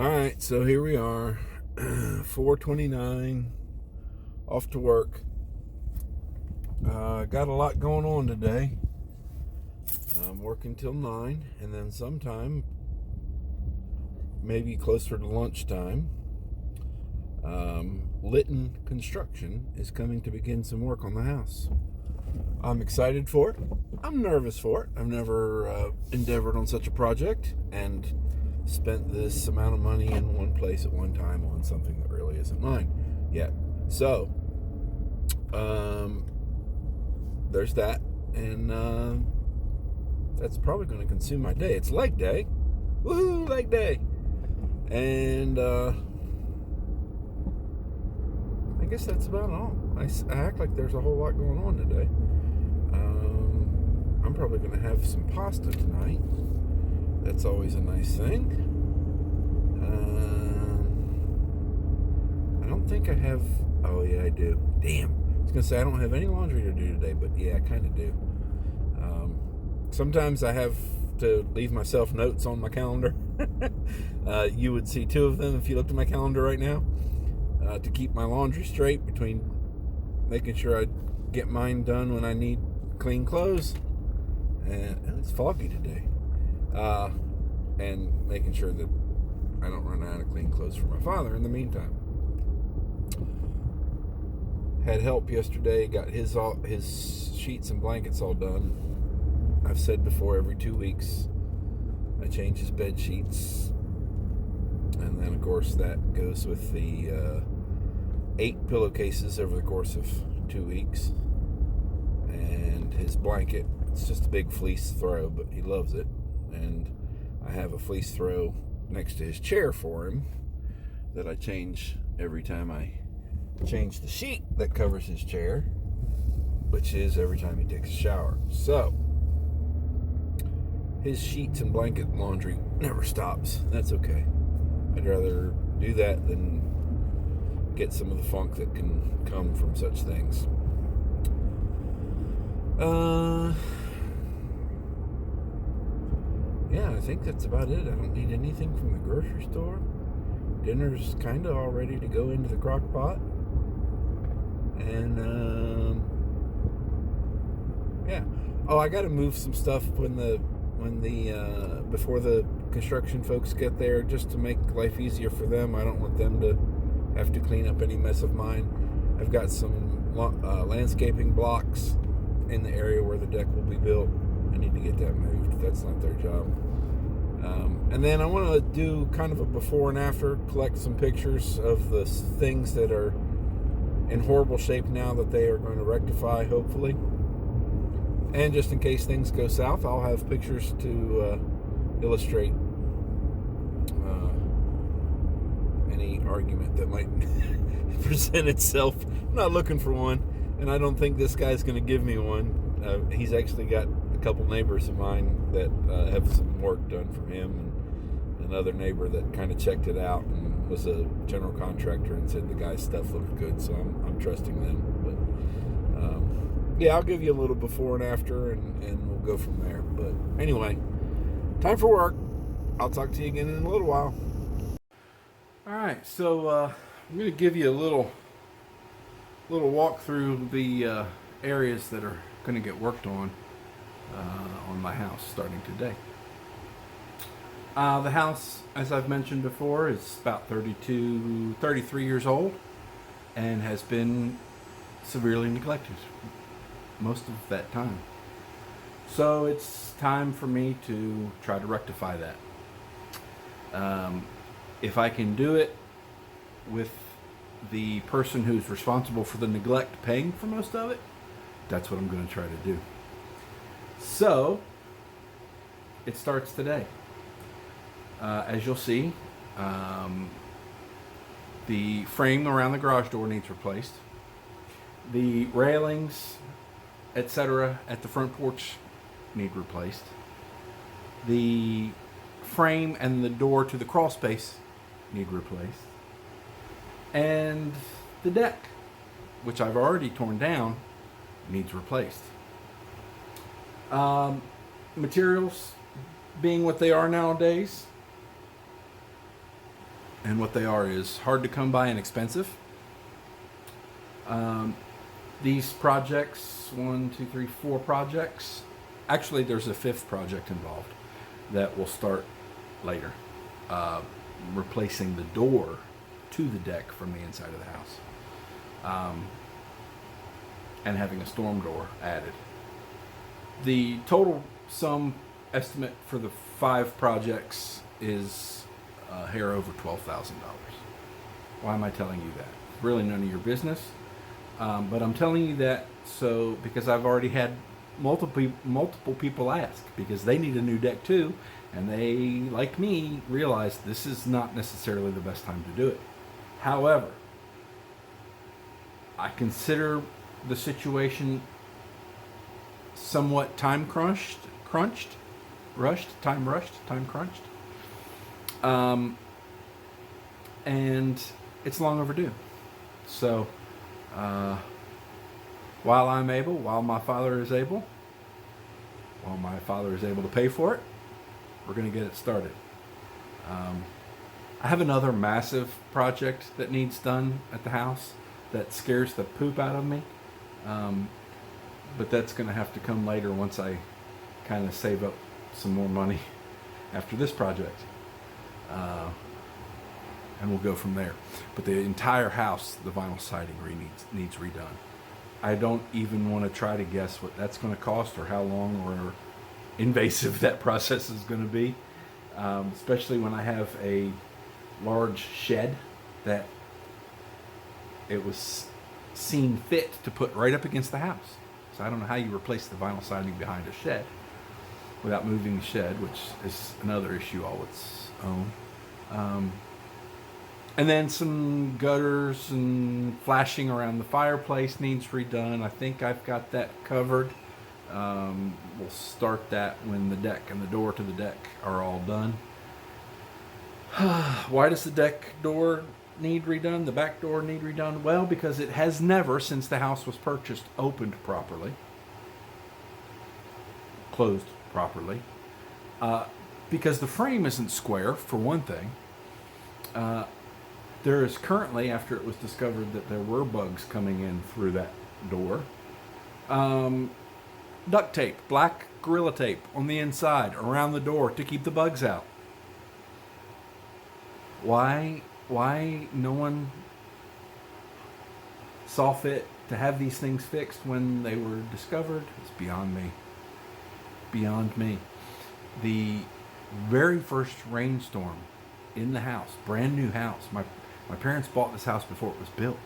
All right, so here we are, 4:29, off to work. Got a lot going on today. I'm working till 9, and then sometime, maybe closer to lunchtime, Litton Construction is coming to begin some work on the house. I'm excited for it. I'm nervous for it. I've never endeavored on such a project and spent this amount of money in one place at one time on something that really isn't mine yet. So, there's that, and that's probably going to consume my day. It's leg day. Woohoo, leg day. And I guess that's about all. I act like there's a whole lot going on today. I'm probably going to have some pasta tonight. That's always a nice thing. I don't think I have... Oh, yeah, I do. Damn. I was going to say I don't have any laundry to do today, but yeah, I kind of do. Sometimes I have to leave myself notes on my calendar. You would see 2 of them if you looked at my calendar right now, to keep my laundry straight between making sure I get mine done when I need clean clothes. And it's foggy today. And making sure that I don't run out of clean clothes for my father in the meantime. Had help yesterday, got his sheets and blankets all done. I've said before, every 2 weeks I change his bed sheets, and then of course that goes with the 8 pillowcases over the course of 2 weeks, and his blanket. It's just a big fleece throw, but he loves it. And I have a fleece throw next to his chair for him that I change every time I change the sheet that covers his chair, which is every time he takes a shower. So his sheets and blanket laundry never stops. That's okay. I'd rather do that than get some of the funk that can come from such things. Yeah, I think that's about it. I don't need anything from the grocery store. Dinner's kind of all ready to go into the crock pot. And, yeah. Oh, I got to move some stuff before the construction folks get there, just to make life easier for them. I don't want them to have to clean up any mess of mine. I've got some landscaping blocks in the area where the deck will be built. I need to get that moved. That's not their job. And then I want to do kind of a before and after, collect some pictures of the things that are in horrible shape now that they are going to rectify, hopefully. And just in case things go south, I'll have pictures to illustrate any argument that might present itself. I'm not looking for one, and I don't think this guy's going to give me one. He's actually got a couple neighbors of mine that have some work done for him, and another neighbor that kind of checked it out and was a general contractor and said the guy's stuff looked good, so I'm trusting them. But yeah, I'll give you a little before and after, and we'll go from there. But anyway, time for work. I'll talk to you again in a little while. All right, so I'm going to give you a little walk through the areas that are going to get worked on my house starting today. The house, as I've mentioned before, is about 33 years old and has been severely neglected most of that time. So it's time for me to try to rectify that. If I can do it with the person who's responsible for the neglect paying for most of it, that's what I'm going to try to do. So it starts today. As you'll see, the frame around the garage door needs replaced. The railings, etc., at the front porch need replaced. The frame and the door to the crawl space need replaced. And the deck, which I've already torn down, needs replaced. Materials being what they are nowadays, And what they are is hard to come by and expensive. These projects, 4 projects. Actually, there's a 5th project involved that will start later. Replacing the door to the deck from the inside of the house. And having a storm door added. The total sum estimate for the 5 projects is a hair over $12,000. Why am I telling you that? Really none of your business. But I'm telling you that because I've already had multiple people ask, because they need a new deck too, and they, like me, realize this is not necessarily the best time to do it. However, I consider the situation somewhat time crunched, and it's long overdue. So, while my father is able to pay for it, we're going to get it started. I have another massive project that needs done at the house that scares the poop out of me. But that's going to have to come later once I kind of save up some more money after this project. And we'll go from there. But the entire house, the vinyl siding needs redone. I don't even want to try to guess what that's going to cost or how long or invasive that process is going to be. Especially when I have a large shed that it was seen fit to put right up against the house. So I don't know how you replace the vinyl siding behind a shed without moving the shed, which is another issue all its own. And then some gutters and flashing around the fireplace needs redone. I think I've got that covered. We'll start that when the deck and the door to the deck are all done. Why does the deck door need redone? The back door need redone? Well, because it has never, since the house was purchased, opened properly. Closed properly. Because the frame isn't square, for one thing. There is currently, after it was discovered that there were bugs coming in through that door, duct tape, black Gorilla Tape on the inside, around the door to keep the bugs out. Why no one saw fit to have these things fixed when they were discovered? It's beyond me. Beyond me. The very first rainstorm in the house, brand new house. My parents bought this house before it was built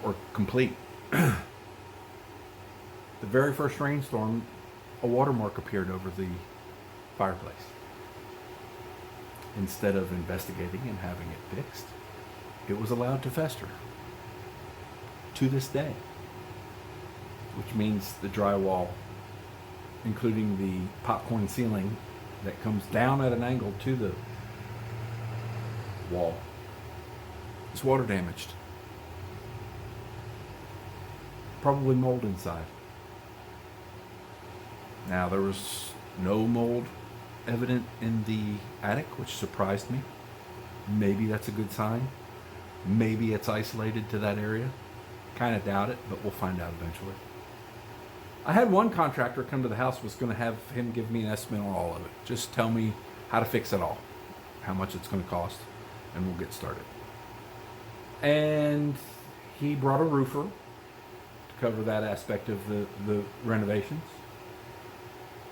or complete. The very first rainstorm, a watermark appeared over the fireplace. Instead of investigating and having it fixed, it was allowed to fester to this day, which means the drywall, including the popcorn ceiling that comes down at an angle to the wall, is water damaged. Probably mold inside. Now, there was no mold evident in the attic, which surprised me. Maybe that's a good sign. Maybe it's isolated to that area. Kind of doubt it, but we'll find out eventually. I had one contractor come to the house, was going to have him give me an estimate on all of it. Just tell me how to fix it all, how much it's going to cost, and we'll get started. And he brought a roofer to cover that aspect of the renovations.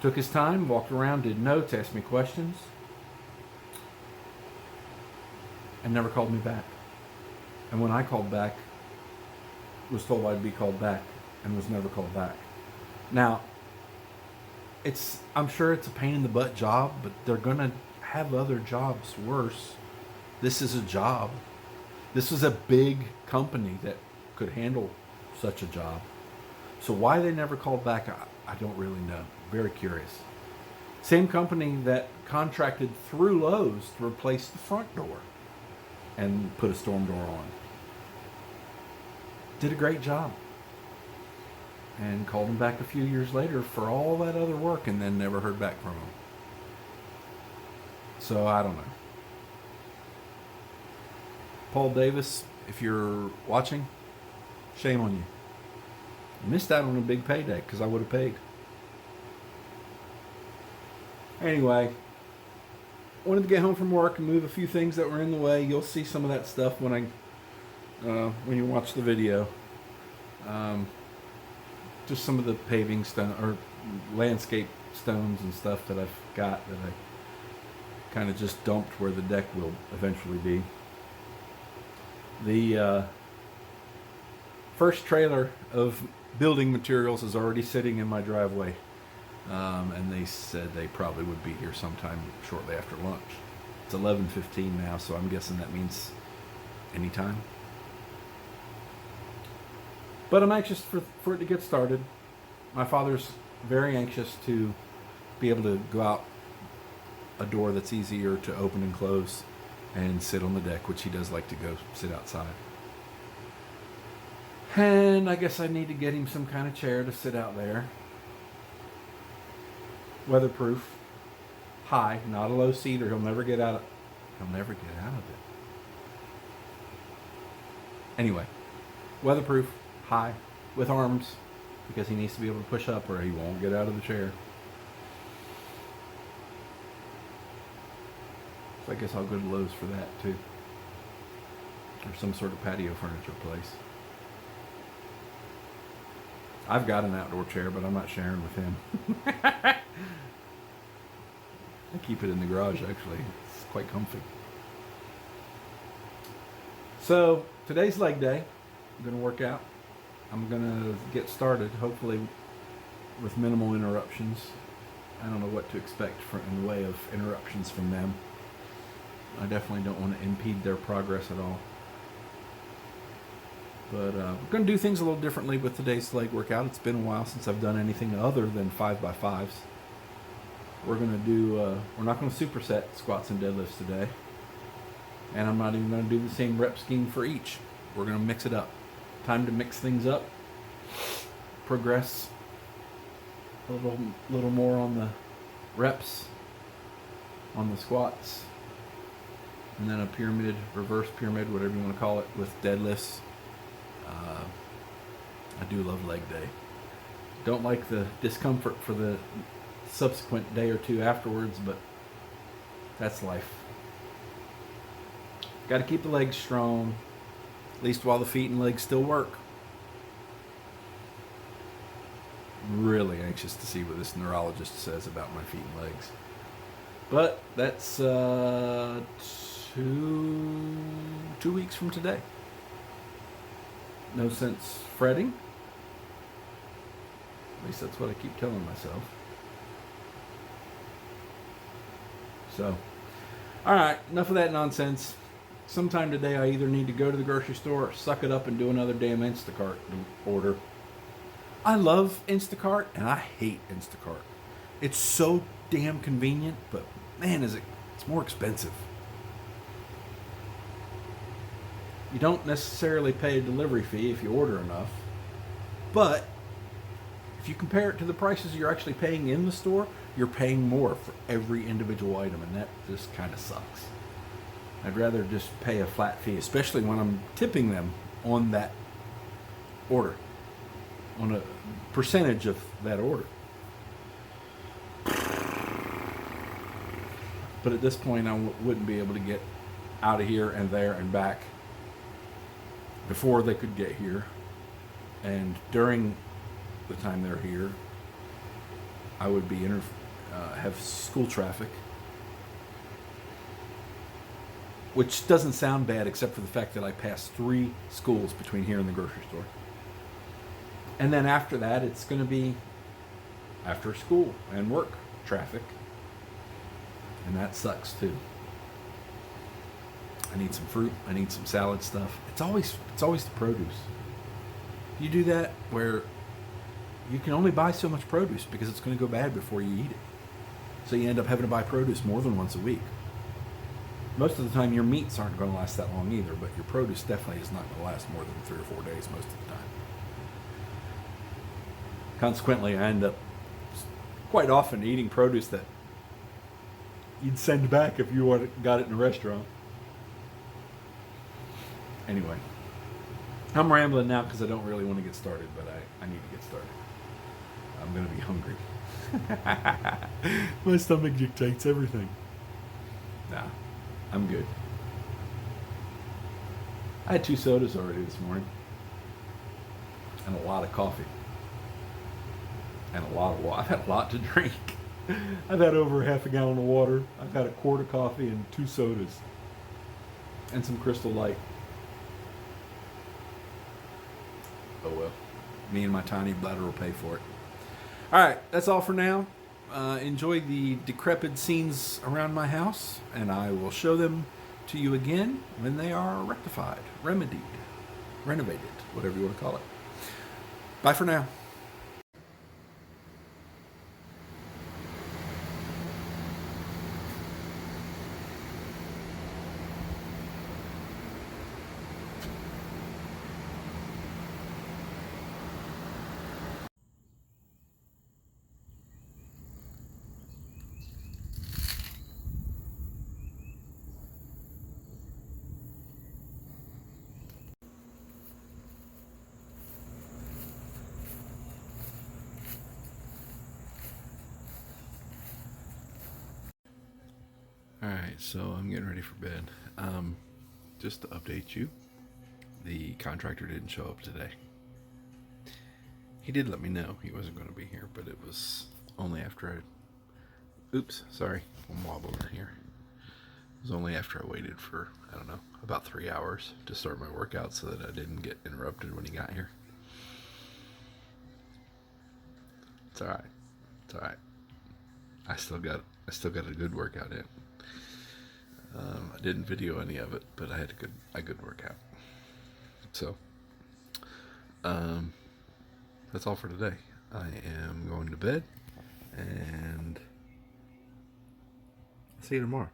Took his time, walked around, did notes, asked me questions, and never called me back. And when I called back, was told I'd be called back, and was never called back. Now, I'm sure it's a pain in the butt job, but they're gonna have other jobs worse. This is a job. This is a big company that could handle such a job. So why they never called back, I don't really know. Very curious. Same company that contracted through Lowe's to replace the front door and put a storm door on. Did a great job. And called him back a few years later for all that other work and then never heard back from him. So I don't know. Paul Davis, if you're watching, shame on you. You missed out on a big payday because I would have paid. Anyway, wanted to get home from work and move a few things that were in the way. You'll see some of that stuff when you watch the video. Just some of the paving stone or landscape stones and stuff that I've got that I kind of just dumped where the deck will eventually be. The first trailer of building materials is already sitting in my driveway, and they said they probably would be here sometime shortly after lunch. It's 11:15 now, so I'm guessing that means anytime. But I'm anxious for it to get started. My father's very anxious to be able to go out a door that's easier to open and close and sit on the deck, which he does like to go sit outside. And I guess I need to get him some kind of chair to sit out there. Weatherproof, high, not a low seat, or he'll never get out of it. Anyway, weatherproof, high, with arms, because he needs to be able to push up or he won't get out of the chair. So I guess I'll go to Lowe's for that too. Or some sort of patio furniture place. I've got an outdoor chair, but I'm not sharing with him. I keep it in the garage, actually. It's quite comfy. So, today's leg day. I'm going to work out. I'm going to get started, hopefully with minimal interruptions. I don't know what to expect in the way of interruptions from them. I definitely don't want to impede their progress at all. But we're going to do things a little differently with today's leg workout. It's been a while since I've done anything other than 5x5s. We're going to do, we're not going to superset squats and deadlifts today. And I'm not even going to do the same rep scheme for each. We're going to mix it up. Time to mix things up. Progress a little more on the reps, on the squats. And then a pyramid, reverse pyramid, whatever you want to call it, with deadlifts. I do love leg day. Don't like the discomfort for the subsequent day or two afterwards, but that's life. Got to keep the legs strong, at least while the feet and legs still work. I'm really anxious to see what this neurologist says about my feet and legs. But that's 2 weeks from today. No sense fretting. At least that's what I keep telling myself. So, alright, enough of that nonsense. Sometime today I either need to go to the grocery store or suck it up and do another damn Instacart order. I love Instacart and I hate Instacart. It's so damn convenient, but man, it's more expensive. You don't necessarily pay a delivery fee if you order enough, but if you compare it to the prices you're actually paying in the store, you're paying more for every individual item, and that just kind of sucks. I'd rather just pay a flat fee, especially when I'm tipping them on that order, on a percentage of that order. But at this point, I wouldn't be able to get out of here and there and back before they could get here. And during the time they're here, I would be have school traffic, which doesn't sound bad except for the fact that I pass 3 schools between here and the grocery store. And then after that, it's going to be after school and work traffic, and that sucks too. I need some fruit. I need some salad stuff. It's always the produce. You do that where you can only buy so much produce because it's going to go bad before you eat it. So you end up having to buy produce more than once a week. Most of the time your meats aren't going to last that long either, but your produce definitely is not going to last more than 3 or 4 days most of the time. Consequently, I end up quite often eating produce that you'd send back if you got it in a restaurant. Anyway, I'm rambling now because I don't really want to get started, but I need to get started. I'm going to be hungry. My stomach dictates everything. Nah, I'm good. I had 2 sodas already this morning. And a lot of coffee. And a lot of water. I've had a lot to drink. I've had over half a gallon of water. I've had a quart of coffee and 2 sodas. And some Crystal Light. Oh well. Me and my tiny bladder will pay for it. Alright, that's all for now. Enjoy the decrepit scenes around my house, and I will show them to you again when they are rectified, remedied, renovated, whatever you want to call it. Bye for now. Alright, so I'm getting ready for bed. Just to update you, the contractor didn't show up today. He did let me know he wasn't going to be here, but it was only after oops, sorry, I'm wobbling here. It was only after I waited for, I don't know, about 3 hours to start my workout so that I didn't get interrupted when he got here. It's alright. It's alright. I still got a good workout in. I didn't video any of it, but I had a good workout. So, that's all for today. I am going to bed, and I'll see you tomorrow.